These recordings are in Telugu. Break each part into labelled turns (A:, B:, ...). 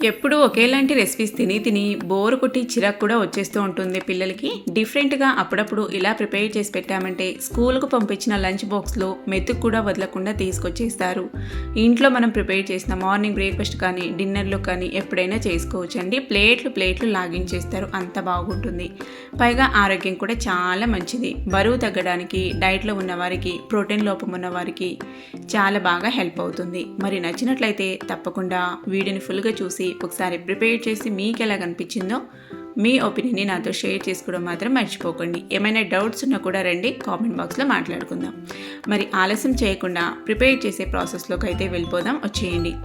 A: ఎప్పుడూ ఒకేలాంటి రెసిపీస్ తిని తిని బోరు కొట్టి చిరాకు కూడా వచ్చేస్తూ ఉంటుంది పిల్లలకి. డిఫరెంట్గా అప్పుడప్పుడు ఇలా ప్రిపేర్ చేసి పెట్టామంటే స్కూల్కు పంపించిన లంచ్ బాక్స్లో మెతుకు కూడా వదలకుండా తీసుకొచ్చేస్తారు. ఇంట్లో మనం ప్రిపేర్ చేసిన మార్నింగ్ బ్రేక్ఫాస్ట్ కానీ డిన్నర్లో కానీ ఎప్పుడైనా చేసుకోవచ్చండి. ప్లేట్లు లాగించేస్తారు, అంత బాగుంటుంది. పైగా ఆరోగ్యం కూడా చాలా మంచిది. బరువు తగ్గడానికి, డైట్లో ఉన్నవారికి, ప్రోటీన్ లోపం ఉన్నవారికి చాలా బాగా హెల్ప్ అవుతుంది. మరి నచ్చినట్లయితే తప్పకుండా వీడియోని ఫుల్గా చూసి ఒకసారి ప్రిపేర్ చేసి మీకు ఎలా కనిపించిందో మీ ఒపీనియన్ని నాతో షేర్ చేసుకోవడం మాత్రం మర్చిపోకండి. ఏమైనా డౌట్స్ ఉన్నా కూడా రండి, కామెంట్ బాక్స్లో మాట్లాడుకుందాం. మరి ఆలస్యం చేయకుండా ప్రిపేర్ చేసే ప్రాసెస్లోకి అయితే వెళ్ళిపోదాం, వచ్చేయండి.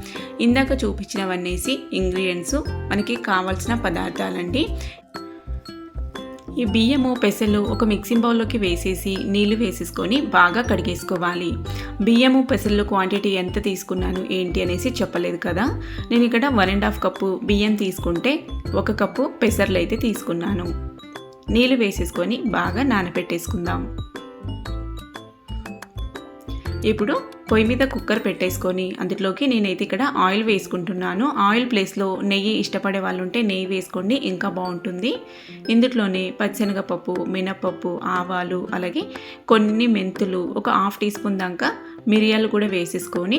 A: ఇందాక చూపించినవన్నేసి ఇంగ్రీడియంట్స్ మనకి కావాల్సిన పదార్థాలండి. ఈ బియ్యము పెసలు ఒక మిక్సింగ్ బౌల్లోకి వేసేసి నీళ్లు వేసేసుకొని బాగా కడిగేసుకోవాలి. బియ్యము పెసలు క్వాంటిటీ ఎంత తీసుకున్నాను ఏంటి అనేసి చెప్పలేదు కదా. నేను ఇక్కడ 1.5 కప్పు బియ్యం తీసుకుంటే 1 కప్పు పెసర్లు అయితే తీసుకున్నాను. నీళ్లు వేసేసుకొని బాగా నానబెట్టేసుకుందాం. ఇప్పుడు పొయ్యి మీద కుక్కర్ పెట్టేసుకొని అందులోకి నేనైతే ఇక్కడ ఆయిల్ వేసుకుంటున్నాను. ఆయిల్ ప్లేస్లో నెయ్యి ఇష్టపడే వాళ్ళు ఉంటే నెయ్యి వేసుకోండి, ఇంకా బాగుంటుంది. ఇందులోనే పచ్చిశనగపప్పు, మినపప్పు, ఆవాలు, అలాగే కొన్ని మెంతులు, ఒక 1/2 టీ స్పూన్ దాకా మిరియాలు కూడా వేసేసుకొని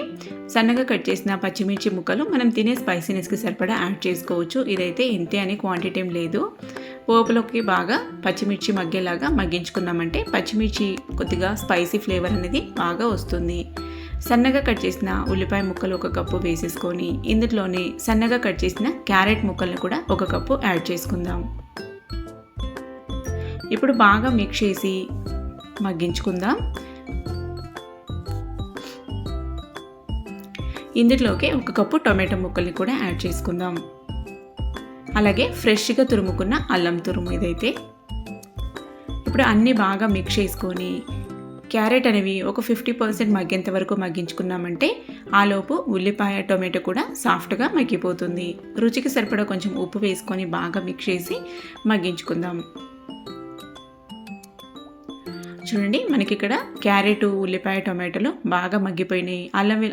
A: సన్నగా కట్ చేసిన పచ్చిమిర్చి ముక్కలు మనం తినే స్పైసీనెస్కి సరిపడా యాడ్ చేసుకోవచ్చు. ఇదైతే ఇంతే అని క్వాంటిటీ ఏం లేదు. పోపులోకి బాగా పచ్చిమిర్చి మగ్గేలాగా మగ్గించుకున్నామంటే పచ్చిమిర్చి కొద్దిగా స్పైసీ ఫ్లేవర్ అనేది బాగా వస్తుంది. సన్నగా కట్ చేసిన ఉల్లిపాయ ముక్కలు 1 కప్పు వేసేసుకొని ఇందులోనే సన్నగా కట్ చేసిన క్యారెట్ ముక్కలను కూడా 1 కప్పు యాడ్ చేసుకుందాం. ఇప్పుడు బాగా మిక్స్ చేసి మగ్గించుకుందాం. ఇందులోకి 1 కప్పు టొమాటో ముక్కల్ని కూడా యాడ్ చేసుకుందాం. అలాగే ఫ్రెష్గా తురుముకున్న అల్లం తురుము ఇదైతే. ఇప్పుడు అన్నీ బాగా మిక్స్ చేసుకొని క్యారెట్ అనేవి ఒక 50% మగ్గేంత వరకు మగ్గించుకున్నామంటే ఆలోపు ఉల్లిపాయ టొమాటో కూడా సాఫ్ట్గా మగ్గిపోతుంది. రుచికి సరిపడా కొంచెం ఉప్పు వేసుకొని బాగా మిక్స్ చేసి మగ్గించుకుందాం. చూడండి, మనకి ఇక్కడ క్యారెట్, ఉల్లిపాయ, టొమాటోలు బాగా మగ్గిపోయినాయి.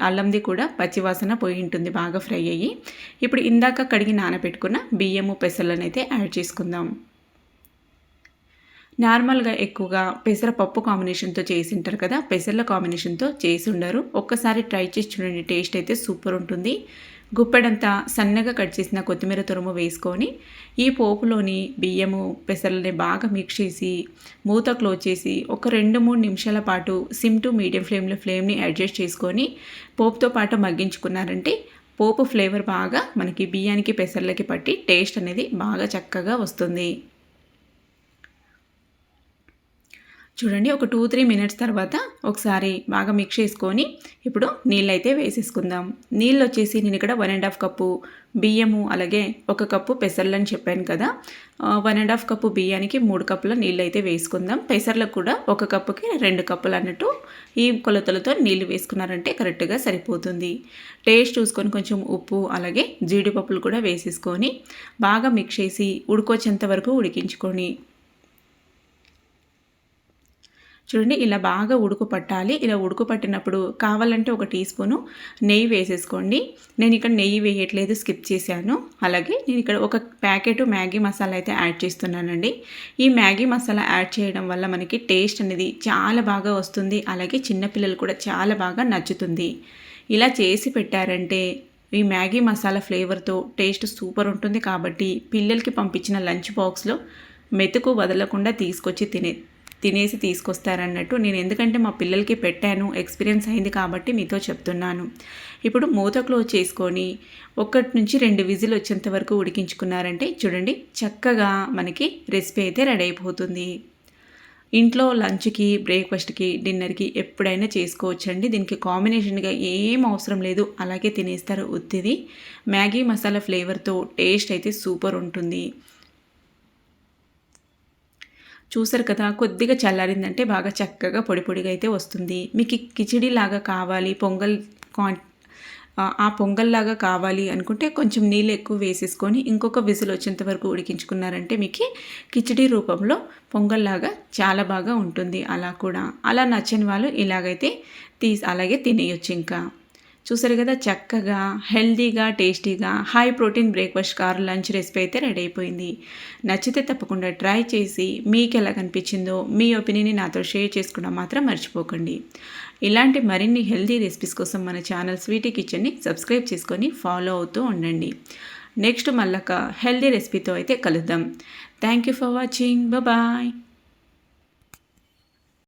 A: అల్లంది కూడా పచ్చివాసన పోయి ఉంటుంది బాగా ఫ్రై అయ్యి. ఇప్పుడు ఇందాక కడిగి నానబెట్టుకున్న బియ్యము పెసలను అయితే యాడ్ చేసుకుందాం. నార్మల్గా ఎక్కువగా పెసరపప్పు కాంబినేషన్తో చేసి ఉంటారు కదా, పెసర్ల కాంబినేషన్తో చేసి ఉండరు. ఒక్కసారి ట్రై చేసి చూడండి, టేస్ట్ అయితే సూపర్ ఉంటుంది. గుప్పెడంతా సన్నగా కట్ చేసిన కొత్తిమీర తురుము వేసుకొని ఈ పోపులోని బియ్యము పెసర్లని బాగా మిక్స్ చేసి మూత క్లోజ్ చేసి ఒక 2-3 నిమిషాల పాటు సిమ్ టు మీడియం ఫ్లేమ్ని అడ్జస్ట్ చేసుకొని పోపుతో పాటు మగ్గించుకున్నారంటే పోపు ఫ్లేవర్ బాగా మనకి బియ్యానికి పెసర్లకి పట్టి టేస్ట్ అనేది బాగా చక్కగా వస్తుంది. చూడండి, ఒక 2-3 మినిట్స్ తర్వాత ఒకసారి బాగా మిక్స్ చేసుకొని ఇప్పుడు నీళ్ళు అయితే వేసేసుకుందాం. నీళ్ళు వచ్చేసి నేను ఇక్కడ 1.5 కప్పు బియ్యము అలాగే 1 కప్పు పెసర్లు అని చెప్పాను కదా. 1.5 కప్పు బియ్యానికి 3 కప్పుల నీళ్ళు అయితే వేసుకుందాం. పెసర్లకు కూడా 1 కప్పుకి 2 కప్పులు అన్నట్టు ఈ కొలతలతో నీళ్ళు వేసుకున్నారంటే కరెక్ట్గా సరిపోతుంది. టేస్ట్ చూసుకొని కొంచెం ఉప్పు అలాగే జీడిపప్పులు కూడా వేసేసుకొని బాగా మిక్స్ చేసి ఉడికొచ్చేంత వరకు ఉడికించుకొని చూడండి, ఇలా బాగా ఉడుకు పట్టాలి. ఇలా ఉడుకు పట్టినప్పుడు కావాలంటే 1 టీ స్పూను నెయ్యి వేసేసుకోండి. నేను ఇక్కడ నెయ్యి వేయట్లేదు, స్కిప్ చేశాను. అలాగే నేను ఇక్కడ 1 ప్యాకెట్ మ్యాగీ మసాలా అయితే యాడ్ చేస్తున్నానండి. ఈ మ్యాగీ మసాలా యాడ్ చేయడం వల్ల మనకి టేస్ట్ అనేది చాలా బాగా వస్తుంది. అలాగే చిన్నపిల్లలు కూడా చాలా బాగా నచ్చుతుంది. ఇలా చేసి పెట్టారంటే ఈ మ్యాగీ మసాలా ఫ్లేవర్తో టేస్ట్ సూపర్ ఉంటుంది. కాబట్టి పిల్లలకి పంపించిన లంచ్ బాక్స్లో మెతుకు వదలకుండా తినేసి తీసుకొస్తారన్నట్టు. నేను ఎందుకంటే మా పిల్లలకి పెట్టాను, ఎక్స్పీరియన్స్ అయింది కాబట్టి మీతో చెప్తున్నాను. ఇప్పుడు మూత క్లోజ్ చేసుకొని 1 నుంచి 2 విజిల్ వచ్చేంత వరకు ఉడికించుకున్నారంటే చూడండి, చక్కగా మనకి రెసిపీ అయితే రెడీ అయిపోతుంది. ఇంట్లో లంచ్కి, బ్రేక్ఫాస్ట్కి, డిన్నర్కి ఎప్పుడైనా చేసుకోవచ్చండి. దీనికి కాంబినేషన్గా ఏం అవసరం లేదు, అలాగే తినేస్తారు ఉత్తిది. మ్యాగీ మసాలా ఫ్లేవర్తో టేస్ట్ అయితే సూపర్ ఉంటుంది. చూసారు కదా, కొద్దిగా చల్లారిందంటే బాగా చక్కగా పొడి పొడిగా అయితే వస్తుంది. మీకు కిచిడి లాగా కావాలి, ఆ పొంగల్లాగా కావాలి అనుకుంటే కొంచెం నీళ్ళు ఎక్కువ వేసేసుకొని ఇంకొక విజిల్ వచ్చేంత వరకు ఉడికించుకున్నారంటే మీకు కిచిడి రూపంలో పొంగల్లాగా చాలా బాగా ఉంటుంది. అలా నచ్చని వాళ్ళు ఇలాగైతే అలాగే తినేయొచ్చు. ఇంకా చూసారు కదా, చక్కగా హెల్తీగా టేస్టీగా high protein breakfast lunch recipe అయితే రెడీ అయిపోయింది. నచ్చితే తప్పకుండా ట్రై చేసి మీకు ఎలా కనిపించిందో మీ ఒపీనియన్ని నాతో షేర్ చేసుకోవడం మాత్రం మర్చిపోకండి. ఇలాంటి మరిన్ని హెల్తీ రెసిపీస్ కోసం మన ఛానల్ స్వీటీ కిచెన్ని సబ్స్క్రైబ్ చేసుకొని ఫాలో అవుతూ ఉండండి. నెక్స్ట్ మళ్ళొక హెల్తీ రెసిపీతో అయితే కలుద్దాం. Thank you for watching. Bye.